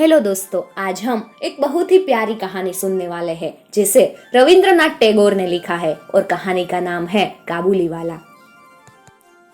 Hello दोस्तों, आज हम एक बहुत ही प्यारी कहानी सुनने वाले हैं जिसे रविंद्रनाथ टैगोर ने लिखा है और कहानी का नाम है काबुली वाला।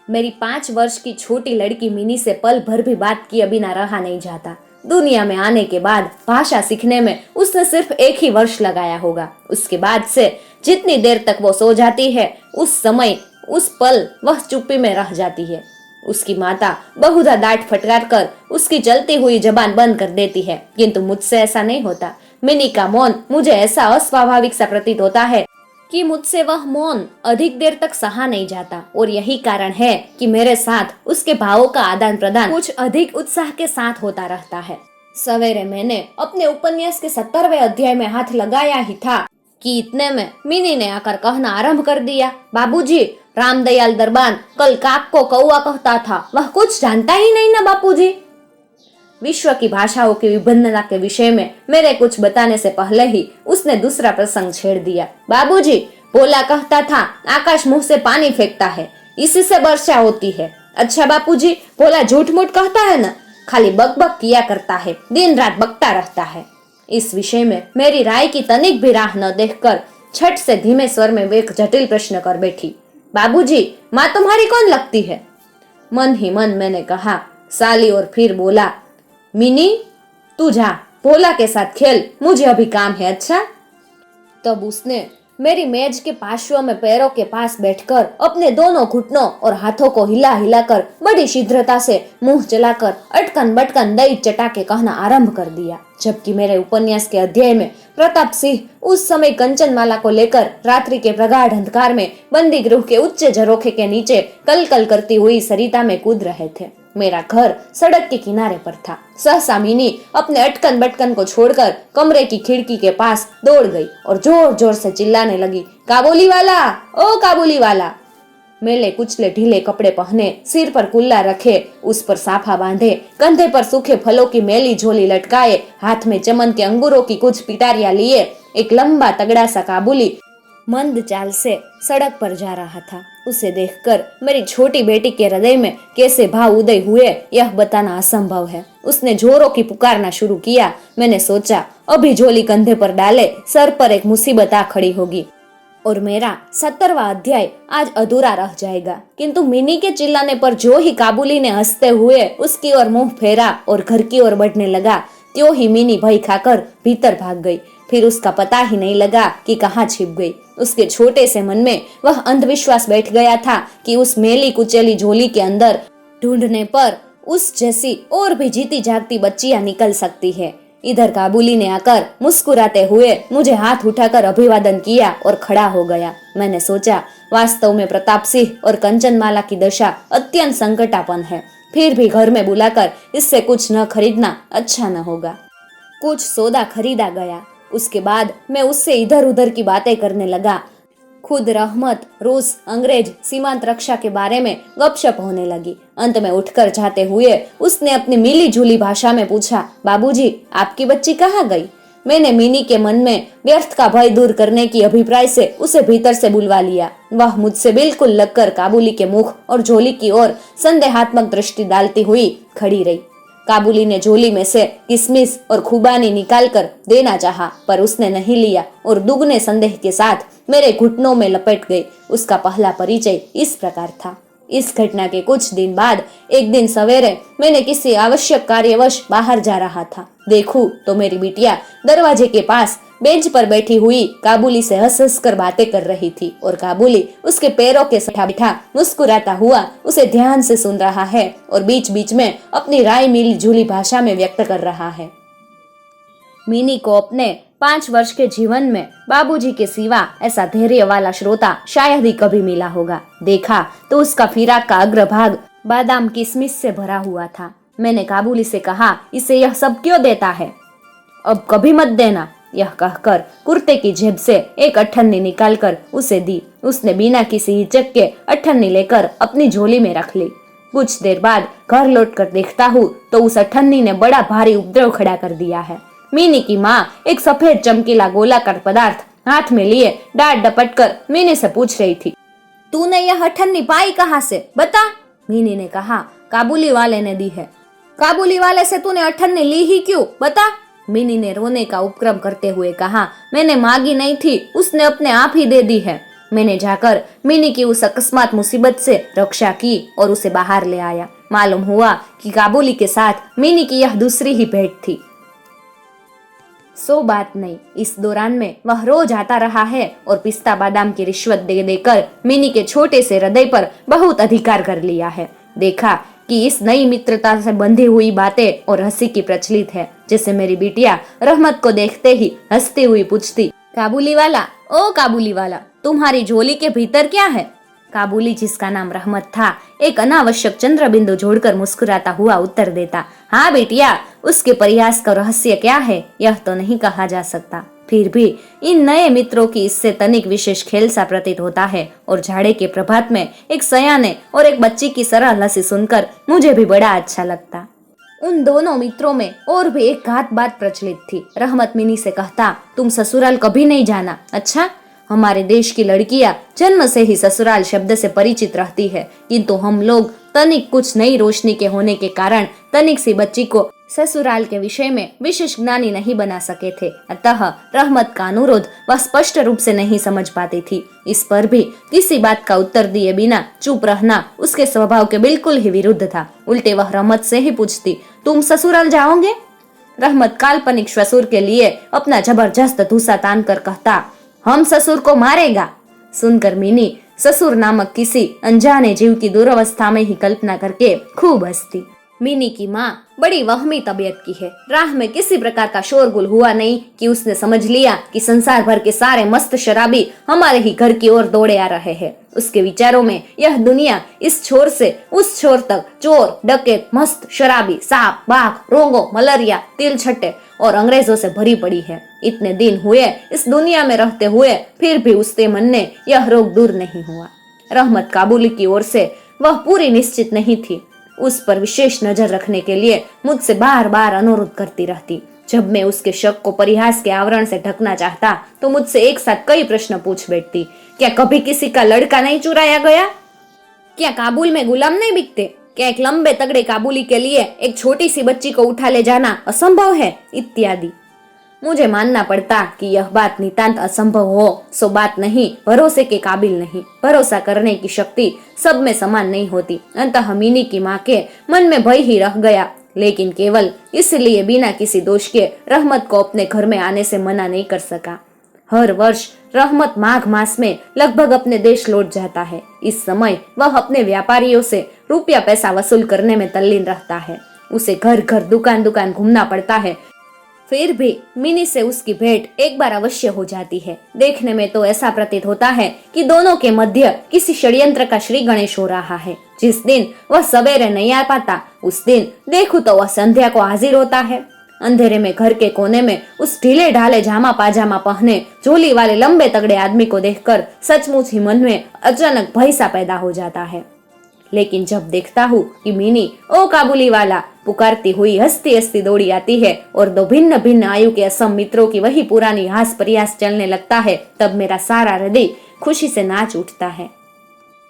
मेरी 5 वर्ष की छोटी लड़की मिनी से पल भर भी बात किए बिना रहा नहीं जाता। दुनिया में आने के बाद भाषा सीखने में उसने सिर्फ 1 ही वर्ष लगाया होगा। उसके बाद से जितनी देर तक वो सो जाती है उस समय उस पल वह चुप्पी में रह जाती है। उसकी माता बहुधा डांट फटकार कर उसकी चलती हुई जबान बंद कर देती है, किंतु मुझसे ऐसा नहीं होता। मिनी का मौन मुझे ऐसा अस्वाभाविक सा प्रतीत होता है कि मुझसे वह मौन अधिक देर तक सहा नहीं जाता, और यही कारण है कि मेरे साथ उसके भावों का आदान प्रदान कुछ अधिक उत्साह के साथ होता रहता है। सवेरे मैंने अपने उपन्यास के 70वें अध्याय में हाथ लगाया ही था कि इतने में मिनी ने आकर कहना आरंभ कर दिया, बाबूजी, रामदयाल दरबान कल काक को कौवा कहता था, वह कुछ जानता ही नहीं ना बापूजी। विश्व की भाषाओं की विभिन्नता के विषय में मेरे कुछ बताने से पहले ही उसने दूसरा प्रसंग छेड़ दिया। बाबूजी, भोला कहता था आकाश मुंह से पानी फेंकता है, इसी से वर्षा होती है। अच्छा बापूजी, भोला झूठ मूठ कहता है ना, खाली बकबक किया करता है, दिन रात बकता रहता है। इस विषय में मेरी राय की तनिक भी राह न देखकर छठ से धीमे स्वर में एक जटिल प्रश्न कर बैठी, बाबूजी, माँ तुम्हारी कौन लगती है? मन ही मन मैंने कहा साली, और फिर बोला, मिनी तू जा, भोला के साथ खेल, मुझे अभी काम है। अच्छा। तब उसने मेरी मेज के पार्श्व में पैरों के पास बैठकर अपने दोनों घुटनों और हाथों को हिला हिलाकर बड़ी शीघ्रता से मुंह चलाकर अटकन बटकन दही चटा के कहना आरंभ कर दिया, जबकि मेरे उपन्यास के अध्याय में प्रताप सिंह उस समय कंचनमाला को लेकर रात्रि के प्रगाढ़ अंधकार में बंदी गृह के उच्च झरोखे के नीचे कल कल करती हुई सरिता में कूद रहे थे। मेरा घर सड़क के किनारे पर था। सहसा मिनी अपने अटकन बटकन को छोड़कर कमरे की खिड़की के पास दौड़ गई और जोर जोर से चिल्लाने लगी, काबुली वाला, ओ काबुली वाला। मेले कुचले ढीले कपड़े पहने, सिर पर कुल्ला रखे, उस पर साफा बांधे, कंधे पर सूखे फलों की मैली झोली लटकाए, हाथ में चमन के अंगूरों की कुछ पिटारियां लिए एक लंबा तगड़ा सा काबुली मंद चाल से सड़क पर जा रहा था। उसे देखकर मेरी छोटी बेटी के हृदय में कैसे भाव उदय हुए यह बताना असंभव है। उसने जोरों की पुकारना शुरू किया। मैंने सोचा अभी झोली कंधे पर डाले सर पर एक मुसीबत आ खड़ी होगी और मेरा 70वां अध्याय आज अधूरा रह जाएगा। किंतु मिनी के चिल्लाने पर जो ही काबुली ने हंसते हुए उसकी ओर मुंह फेरा और घर की ओर बढ़ने लगा, त्यों ही मिनी भय खाकर भीतर भाग गई। फिर उसका पता ही नहीं लगा कि कहाँ छिप गई। उसके छोटे से मन में वह अंधविश्वास बैठ गया था कि उस मेली कुचेली झोली के अंदर ढूंढने पर उस जैसी और भी जीती जागती बच्चियां निकल सकती है। इधर काबुली ने आकर मुस्कुराते हुए मुझे हाथ उठाकर अभिवादन किया और खड़ा हो गया। मैंने सोचा वास्तव में प्रताप सिंह और कंचनमाला की दशा अत्यंत संकटापन्न है, फिर भी घर में बुलाकर इससे कुछ न खरीदना अच्छा न होगा। कुछ सौदा खरीदा गया। उसके बाद मैं उससे इधर उधर की बातें करने लगा। खुद रहमत, रूस, अंग्रेज, सीमांत रक्षा के बारे में गपशप होने लगी। अंत में उठकर जाते हुए उसने अपनी मिली जुली भाषा में पूछा, बाबूजी, आपकी बच्ची कहाँ गई? मैंने मिनी के मन में व्यर्थ का भय दूर करने की अभिप्राय से उसे भीतर से बुलवा लिया। वह मुझसे बिल्कुल लगकर काबुली के मुख और झोली की ओर संदेहात्मक दृष्टि डालती हुई खड़ी रही। काबुली ने झोली में से किशमिश और खुबानी निकालकर देना चाहा, पर उसने नहीं लिया और दुगने संदेह के साथ मेरे घुटनों में लपेट गई। उसका पहला परिचय इस प्रकार था। इस घटना के कुछ दिन बाद एक दिन सवेरे मैंने किसी आवश्यक कार्यवश बाहर जा रहा था। देखूं तो मेरी बिटिया दरवाजे के पास बेंच पर बैठी हुई काबुली से हंस हंस कर बातें कर रही थी और काबुली उसके पैरों के सटा बिठा मुस्कुराता हुआ उसे ध्यान से सुन रहा है और बीच बीच में अपनी राय मिली जुली भाषा में व्यक्त कर रहा है। मिनी को अपने 5 वर्ष के जीवन में बाबूजी के सिवा ऐसा धैर्य वाला श्रोता शायद ही कभी मिला होगा। देखा तो उसका फिराक का अग्रभाग बादाम किशमिश से भरा हुआ था। मैंने काबुली से कहा, इसे यह सब क्यों देता है? अब कभी मत देना, यह कहकर कुर्ते की जेब से एक अठन्नी निकालकर उसे दी। उसने बिना किसी हिचक के अठन्नी लेकर अपनी झोली में रख ली। कुछ देर बाद घर लौटकर देखता हूँ तो उस अठन्नी ने बड़ा भारी उपद्रव खड़ा कर दिया है। मिनी की माँ एक सफेद चमकीला गोलाकार पदार्थ हाथ में लिए डांट डपट कर मिनी से पूछ रही थी, तूने यह अठन्नी पाई कहाँ से? बता। मिनी ने कहा, काबुली वाले ने दी है। काबुली वाले से तूने अठन्नी ली ही क्यों, बता। मिनी ने रोने का उपक्रम करते हुए कहा, मैंने मांगी नहीं थी, उसने अपने आप ही दे दी है। मैंने जाकर मिनी की उस अकस्मात मुसीबत से रक्षा की और उसे बाहर ले आया। मालूम हुआ कि काबुली के साथ मिनी की यह दूसरी ही भेंट थी। सो बात नहीं, इस दौरान में वह रोज आता रहा है और पिस्ता बादाम की रिश्वत दे देकर मिनी के छोटे से हृदय पर बहुत अधिकार कर लिया है। देखा कि इस नई मित्रता से बंधी हुई बातें और हंसी की प्रचलित है। जैसे मेरी बिटिया रहमत को देखते ही हंसती हुई पूछती, काबुली वाला, ओ काबुली वाला, तुम्हारी झोली के भीतर क्या है? काबुली, जिसका नाम रहमत था, एक अनावश्यक चंद्र बिंदु जोड़कर मुस्कुराता हुआ उत्तर देता, हाँ बेटिया, उसके प्रयास का रहस्य क्या है यह तो नहीं कहा जा सकता। फिर भी इन नए मित्रों की इससे तनिक विशेष खेल सा प्रतीत होता है और झाड़े के प्रभात में एक सयाने और एक बच्ची की सरल हंसी सुनकर मुझे भी बड़ा अच्छा लगता। उन दोनों मित्रों में और भी एक घात बात प्रचलित थी। रहमत मिनी से कहता, तुम ससुराल कभी नहीं जाना। अच्छा, हमारे देश की लड़कियां जन्म से ही ससुराल शब्द से परिचित रहती है, किंतु हम लोग तनिक कुछ नई रोशनी के होने के कारण तनिक सी बच्ची को ससुराल के विषय में विशेष ज्ञानी नहीं बना सके थे। अतः रहमत का अनुरोध वह स्पष्ट रूप से नहीं समझ पाती थी। इस पर भी किसी बात का उत्तर दिए बिना चुप रहना उसके स्वभाव के बिल्कुल ही विरुद्ध था। उल्टे वह रहमत से ही पूछती, तुम ससुराल जाओगे? रहमत काल्पनिक ससुर के लिए अपना जबरदस्त धूसा तान कर कहता, हम ससुर को मारेगा। सुनकर मिनी ससुर नामक किसी अनजाने जीव की दुर्वस्था में ही कल्पना करके खूब हंसती। मिनी की माँ बड़ी वहमी तबीयत की है। राह में किसी प्रकार का शोरगुल हुआ नहीं कि उसने समझ लिया कि संसार भर के सारे मस्त शराबी हमारे ही घर की ओर दौड़े आ रहे हैं। उसके विचारों में यह दुनिया इस छोर से उस छोर तक चोर, डकैत, मस्त शराबी, सांप, बाघ, रोंगो, मलेरिया, तिल छट्टे और अंग्रेजों से भरी पड़ी है। इतने दिन हुए इस दुनिया में रहते हुए फिर भी उसके मन ने यह रोग दूर नहीं हुआ। रहमत काबुली की ओर से वह पूरी निश्चित नहीं थी। उस पर विशेष नजर रखने के लिए मुझसे बार बार अनुरोध करती रहती। जब मैं उसके शक को परिहास के आवरण से ढकना चाहता तो मुझसे एक साथ कई प्रश्न पूछ बैठती। क्या कभी किसी का लड़का नहीं चुराया गया? क्या काबुल में गुलाम नहीं बिकते? क्या एक लंबे तगड़े काबुली के लिए एक छोटी सी बच्ची को उठा ले जाना असंभव है? इत्यादि। मुझे मानना पड़ता कि यह बात नितांत असंभव हो सो बात नहीं, भरोसे के काबिल नहीं। भरोसा करने की शक्ति सब में समान नहीं होती। अंततः मिनी की माँ के मन में भय ही रह गया, लेकिन केवल इसलिए बिना किसी दोष के रहमत को अपने घर में आने से मना नहीं कर सका। हर वर्ष रहमत माघ मास में लगभग अपने देश लौट जाता है। इस समय वह अपने व्यापारियों से रुपया पैसा वसूल करने में तल्लीन रहता है। उसे घर घर दुकान दुकान घूमना पड़ता है। फिर भी मिनी से उसकी भेंट एक बार अवश्य हो जाती है। देखने में तो ऐसा प्रतीत होता है कि दोनों के मध्य किसी षड्यंत्र का श्री गणेश हो रहा है। जिस दिन वह सवेरे नहीं आ पाता उस दिन देखूं तो वह संध्या को हाजिर होता है। अंधेरे में घर के कोने में उस ढीले ढाले जामा पाजामा पहने झोली वाले लंबे तगड़े आदमी को देखकर सचमुच ही मन में अचानक भय सा पैदा हो जाता है। लेकिन जब देखता हूँ कि मिनी ओ काबुली वाला पुकारती हुई हंसती हंसती दौड़ी आती है और दो भिन्न भिन्न आयु के असम मित्रों की वही पुरानी हास प्रयास चलने लगता है, तब मेरा सारा हृदय खुशी से नाच उठता है।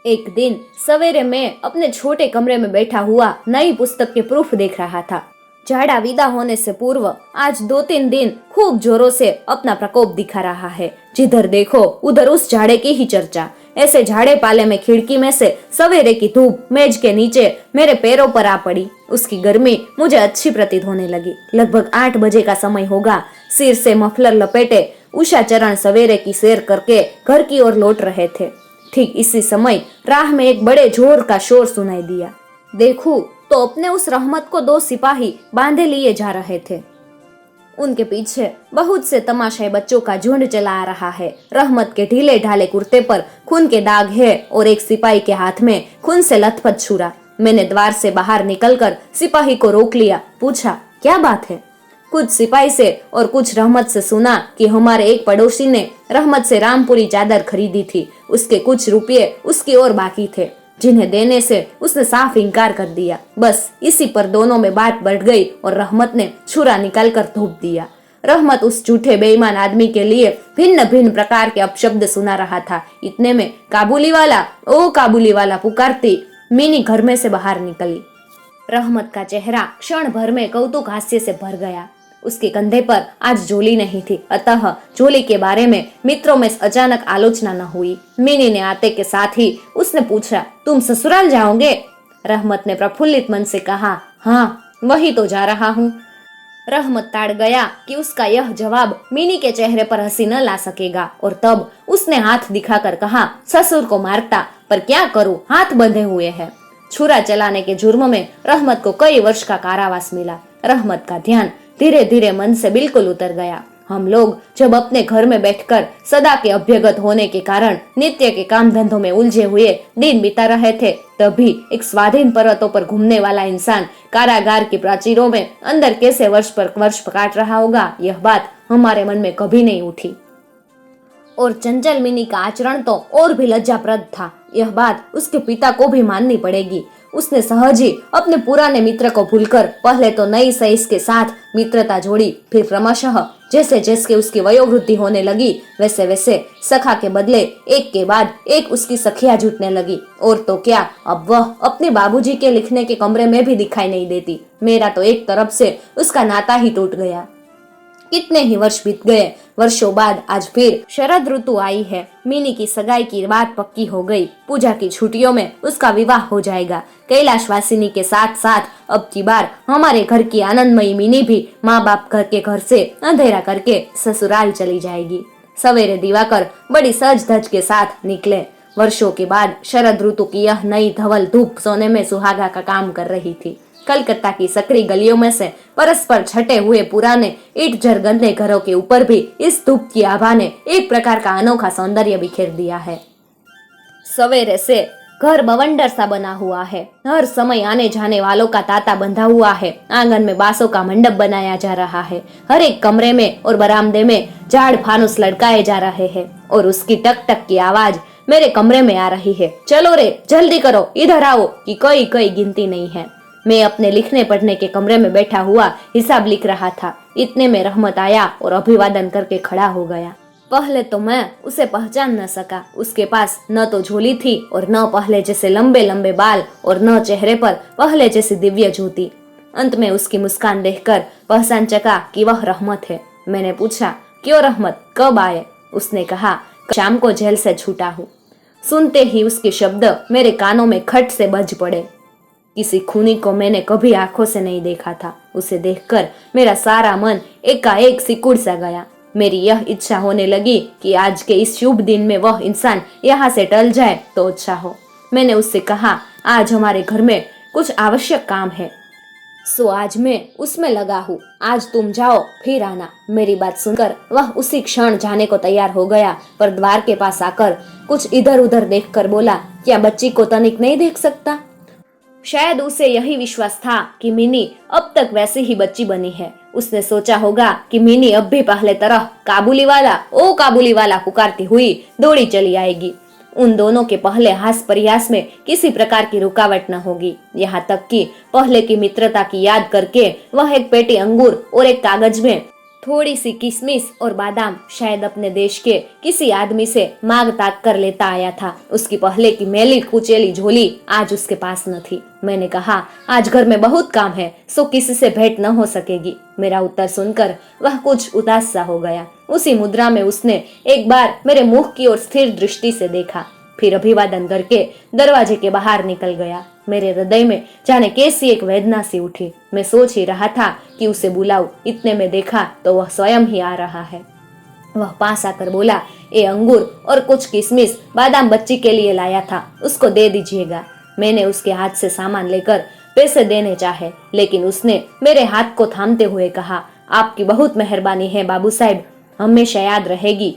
एक दिन सवेरे मैं अपने छोटे कमरे में बैठा हुआ नई पुस्तक के प्रूफ देख रहा था। झाड़ा विदा होने से पूर्व आज 2-3 दिन खूब जोरों से अपना प्रकोप दिखा रहा है। जिधर देखो उधर उस झाड़े की ही चर्चा। ऐसे झाड़े पाले में खिड़की में से सवेरे की धूप मेज के नीचे मेरे पैरों पर आ पड़ी। उसकी गर्मी मुझे अच्छी प्रतीत होने लगी। लगभग 8 बजे का समय होगा। सिर से मफलर लपेटे उषा चरण सवेरे की सैर करके घर की ओर लौट रहे थे। ठीक इसी समय राह में एक बड़े जोर का शोर सुनाई दिया। देखूं तो अपने उस रहमत को 2 सिपाही बांधे लिए जा रहे थे। उनके पीछे बहुत से तमाशाई बच्चों का झुंड चला आ रहा है। रहमत के ढीले ढाले कुर्ते पर खून के दाग है और एक सिपाही के हाथ में खून से लथपथ छुरा। मैंने द्वार से बाहर निकलकर सिपाही को रोक लिया। पूछा, क्या बात है? कुछ सिपाही से और कुछ रहमत से सुना कि हमारे एक पड़ोसी ने रहमत से रामपुरी चादर खरीदी थी। उसके कुछ रुपये उसकी ओर बाकी थे, जिन्हें देने से उसने साफ इनकार कर दिया। बस इसी पर दोनों में बात बढ़ गई और रहमत ने छुरा निकाल कर थोप दिया। रहमत उस झूठे बेईमान आदमी के लिए भिन्न भिन्न प्रकार के अपशब्द सुना रहा था। इतने में काबुली वाला, ओ काबुली वाला पुकारती मिनी घर में से बाहर निकली। रहमत का चेहरा क्षण भर में कौतुक हास्य से भर गया। उसके कंधे पर आज झोली नहीं थी, अतः झोली के बारे में मित्रों में अचानक आलोचना न हुई। मिनी ने आते के साथ ही उसने पूछा, तुम ससुराल जाओगे? रहमत ने प्रफुल्लित मन से कहा, हाँ वही तो जा रहा हूँ। रहमत ताड़ गया कि उसका यह जवाब मिनी के चेहरे पर हंसी न ला सकेगा, और तब उसने हाथ दिखाकर कहा, ससुर को मारता, पर क्या करूं, हाथ बंधे हुए हैं। छुरा चलाने के जुर्म में रहमत को कई वर्ष का कारावास मिला। रहमत का ध्यान धीरे धीरे मन से बिल्कुल उतर गया। हम लोग जब अपने घर में बैठकर सदा के अभ्यगत होने के कारण नित्य के काम धंधों में उलझे हुए दिन बिता रहे थे, तभी एक स्वाधीन पर्वतों पर घूमने वाला इंसान कारागार की प्राचीरों में अंदर कैसे वर्ष पर वर्ष काट रहा होगा, यह बात हमारे मन में कभी नहीं उठी। और चंचल मिनी का आचरण तो और भी लज्जाप्रद था। यह बात उसके पिता को भी माननी पड़ेगी। उसने सहज ही अपने पुराने मित्र को भूलकर पहले तो नई सईस के साथ मित्रता जोड़ी, फिर क्रमशः जैसे जैसे उसकी वयोवृद्धि होने लगी वैसे वैसे सखा के बदले एक के बाद एक उसकी सखियां जुटने लगी। और तो क्या, अब वह अपने बाबूजी के लिखने के कमरे में भी दिखाई नहीं देती। मेरा तो एक तरफ से उसका नाता ही टूट गया। कितने ही वर्ष बीत गए। वर्षों बाद आज फिर शरद ऋतु आई है। मिनी की सगाई की बात पक्की हो गई। पूजा की छुट्टियों में उसका विवाह हो जाएगा। कैलाशवासिनी के साथ साथ अब की बार हमारे घर की आनंदमयी मिनी भी माँ बाप घर के घर से अंधेरा करके ससुराल चली जाएगी। सवेरे दिवाकर बड़ी सज धज के साथ निकले। वर्षों के बाद शरद ऋतु की यह नई धवल धूप सोने में सुहागा का काम कर रही थी। कलकत्ता की सकरी गलियों में से परस्पर छटे हुए पुराने ईंट जरगंदे घरों के ऊपर भी इस धूप की आभा ने एक प्रकार का अनोखा सौंदर्य बिखेर दिया है। सवेरे से घर बवंडर सा बना हुआ है। हर समय आने जाने वालों का तांता बंधा हुआ है। आंगन में बांसों का मंडप बनाया जा रहा है। हर एक कमरे में और बरामदे में झाड़ फानुस लटकाए जा रहे हैं, और उसकी टक टक की आवाज मेरे कमरे में आ रही है। चलो रे, जल्दी करो, इधर आओ, कि कोई कोई गिनती नहीं है। मैं अपने लिखने पढ़ने के कमरे में बैठा हुआ हिसाब लिख रहा था। इतने में रहमत आया और अभिवादन करके खड़ा हो गया। पहले तो मैं उसे पहचान न सका। उसके पास न तो झोली थी और न पहले जैसे लंबे लंबे बाल और न चेहरे पर पहले जैसी दिव्य ज्योति। अंत में उसकी मुस्कान देखकर पहचान चका कि वह रहमत है। मैंने पूछा, क्यों रहमत, कब आए? उसने कहा, शाम को जेल से छूटा हूँ। सुनते ही उसके शब्द मेरे कानों में खट से बज पड़े। किसी खूनी को मैंने कभी आंखों से नहीं देखा था। उसे देखकर मेरा सारा मन एकाएक सिकुड़ सा गया। मेरी यह इच्छा होने लगी कि आज के इस शुभ दिन में वह इंसान यहाँ से टल जाए तो अच्छा हो। मैंने उससे कहा, आज हमारे घर में कुछ आवश्यक काम है, सो आज मैं उसमें लगा हूँ। आज तुम जाओ, फिर आना। मेरी बात सुनकर वह उसी क्षण जाने को तैयार हो गया, पर द्वार के पास आकर कुछ इधर उधर देखकर बोला, क्या बच्ची को तनिक नहीं देख सकता? शायद उसे यही विश्वास था कि मिनी अब तक वैसी ही बच्ची बनी है। उसने सोचा होगा कि मिनी अब भी पहले तरह काबुली वाला, ओ काबुली वाला पुकारती हुई दौड़ी चली आएगी। उन दोनों के पहले हास प्रयास में किसी प्रकार की रुकावट न होगी। यहाँ तक कि पहले की मित्रता की याद करके वह एक पेटी अंगूर और एक कागज में थोड़ी सी किशमिश और बादाम शायद अपने देश के किसी आदमी से मांग ताक कर लेता आया था। उसकी पहले की मैली कुचेली झोली आज उसके पास न थी। मैंने कहा, आज घर में बहुत काम है, सो किसी से भेंट न हो सकेगी। मेरा उत्तर सुनकर वह कुछ उदास सा हो गया। उसी मुद्रा में उसने एक बार मेरे मुख की ओर स्थिर दृष्टि से देखा, फिर अभिवादन करके दरवाजे के बाहर निकल गया। मेरे हृदय में जाने कैसी एक वेदना सी उठी। मैं सोच ही रहा था कि उसे बुलाऊं। इतने में देखा तो वह स्वयं ही आ रहा है। वह पास आकर बोला, ये अंगूर और कुछ किशमिश बादाम बच्ची के लिए लाया था, उसको दे दीजिएगा। मैंने उसके हाथ से सामान लेकर पैसे देने चाहे, लेकिन उसने मेरे हाथ को थामते हुए कहा, आपकी बहुत मेहरबानी है बाबू साहब, हमेशा याद रहेगी।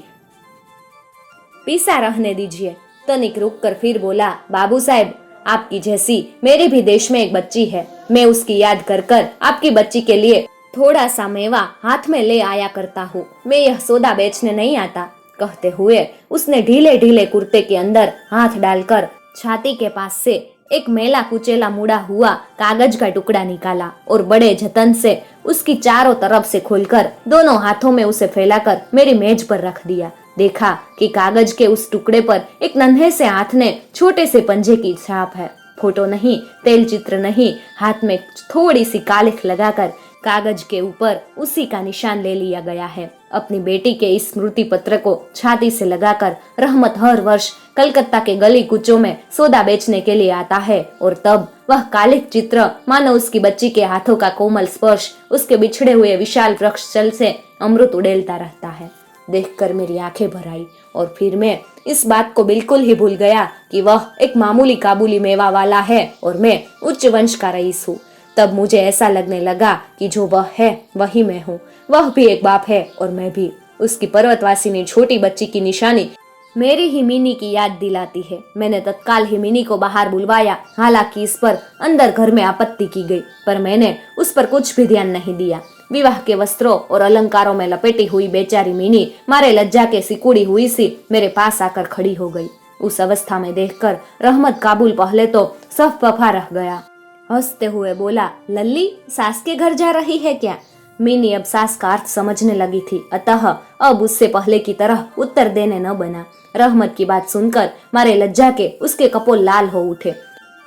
पीसा रहने दीजिए। तनिक रुक कर फिर बोला, बाबू साहब, आपकी जैसी मेरे भी देश में एक बच्ची है। मैं उसकी याद कर कर आपकी बच्ची के लिए थोड़ा सा मेवा हाथ में ले आया करता हूँ। मैं यह सौदा बेचने नहीं आता। कहते हुए उसने ढीले ढीले कुर्ते के अंदर हाथ डालकर छाती के पास से एक मेला कुचेला मुड़ा हुआ कागज का टुकड़ा निकाला और बड़े जतन से उसकी चारों तरफ से खोलकर दोनों हाथों में उसे फैलाकर मेरी मेज पर रख दिया। देखा कि कागज के उस टुकड़े पर एक नन्हे से हाथ ने छोटे से पंजे की छाप है। फोटो नहीं, तेल चित्र नहीं, हाथ में थोड़ी सी कालिख लगाकर कागज के ऊपर उसी का निशान ले लिया गया है। अपनी बेटी के इस स्मृति पत्र को छाती से लगाकर रहमत हर वर्ष कलकत्ता के गली कूचों में सौदा बेचने के लिए आता है और तब वह कालिक चित्र मानो उसकी बच्ची के हाथों का कोमल स्पर्श उसके बिछड़े हुए विशाल वृक्ष जल से अमृत उड़ेलता रहता है। देखकर मेरी आंखें भर आई और फिर मैं इस बात को बिल्कुल ही भूल गया कि वह एक मामूली काबुली मेवा वाला है और मैं उच्च वंश का रईस हूँ। तब मुझे ऐसा लगने लगा कि जो वह है वही मैं हूँ। वह भी एक बाप है और मैं भी। उसकी पर्वतवासिनी छोटी बच्ची की निशानी मेरी ही मीनी की याद दिलाती है। मैंने तत्काल ही मीनी को बाहर बुलवाया। हालांकि इस पर अंदर घर में आपत्ति की गई, पर मैंने उस पर कुछ भी ध्यान नहीं दिया। विवाह के वस्त्रों और अलंकारों में लपेटी हुई बेचारी मीनी मारे लज्जा के सिकुड़ी हुई सी मेरे पास आकर खड़ी हो गई। उस अवस्था में देखकर रहमत काबुल पहले तो सफ पफा रह गया। हंसते हुए बोला, लल्ली सास के घर जा रही है क्या? मीनी अब सास का अर्थ समझने लगी थी, अतः अब उससे पहले की तरह उत्तर देने न बना। रहमत की बात सुनकर मारे लज्जा के उसके कपोल लाल हो उठे।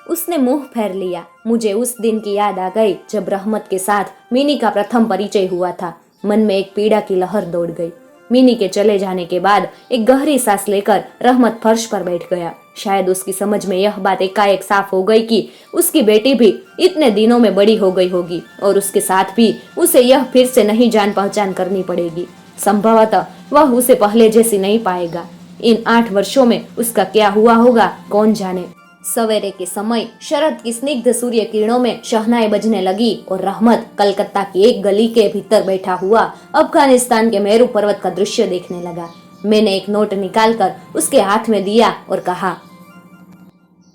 उसने मुंह फेर लिया। मुझे उस दिन की याद आ गई जब रहमत के साथ मीनी का प्रथम परिचय हुआ था। मन में एक पीड़ा की लहर दौड़ गई। मीनी के चले जाने के बाद एक गहरी सांस लेकर रहमत फर्श पर बैठ गया। शायद उसकी समझ में यह बात एकाएक साफ हो गई कि उसकी बेटी भी इतने दिनों में बड़ी हो गई होगी और उसके साथ भी उसे यह फिर से नहीं जान पहचान करनी पड़ेगी। संभवतः वह उसे पहले जैसी नहीं पाएगा। इन 8 वर्षों में उसका क्या हुआ होगा कौन जाने। सवेरे के समय शरद की स्निग्ध सूर्य किरणों में शहनाई बजने लगी और रहमत कलकत्ता की एक गली के भीतर बैठा हुआ अफगानिस्तान के मेरू पर्वत का दृश्य देखने लगा। मैंने एक नोट निकालकर उसके हाथ में दिया और कहा,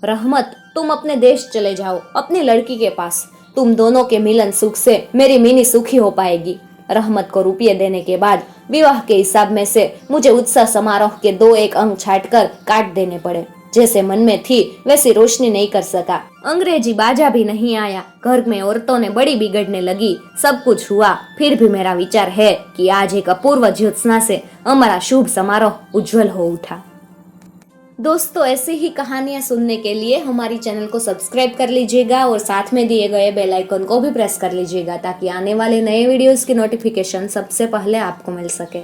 रहमत, तुम अपने देश चले जाओ, अपनी लड़की के पास। तुम दोनों के मिलन सुख से मेरी मीनी सुखी हो पाएगी। रहमत को रुपये देने के बाद विवाह के हिसाब में से मुझे उत्सव समारोह के 2-1 अंक छांटकर काट देने पड़े। जैसे मन में थी वैसी रोशनी नहीं कर सका। अंग्रेजी बाजा भी नहीं आया। घर में औरतों ने बड़ी बिगड़ने लगी। सब कुछ हुआ, फिर भी मेरा विचार है कि आज एक अपूर्व ज्योत्सना से हमारा शुभ समारोह उज्जवल हो उठा। दोस्तों, ऐसी ही कहानियां सुनने के लिए हमारी चैनल को सब्सक्राइब कर लीजिएगा और साथ में दिए गए बेल आइकन को भी प्रेस कर लीजिएगा ताकि आने वाले नए वीडियोस की नोटिफिकेशन सबसे पहले आपको मिल सके।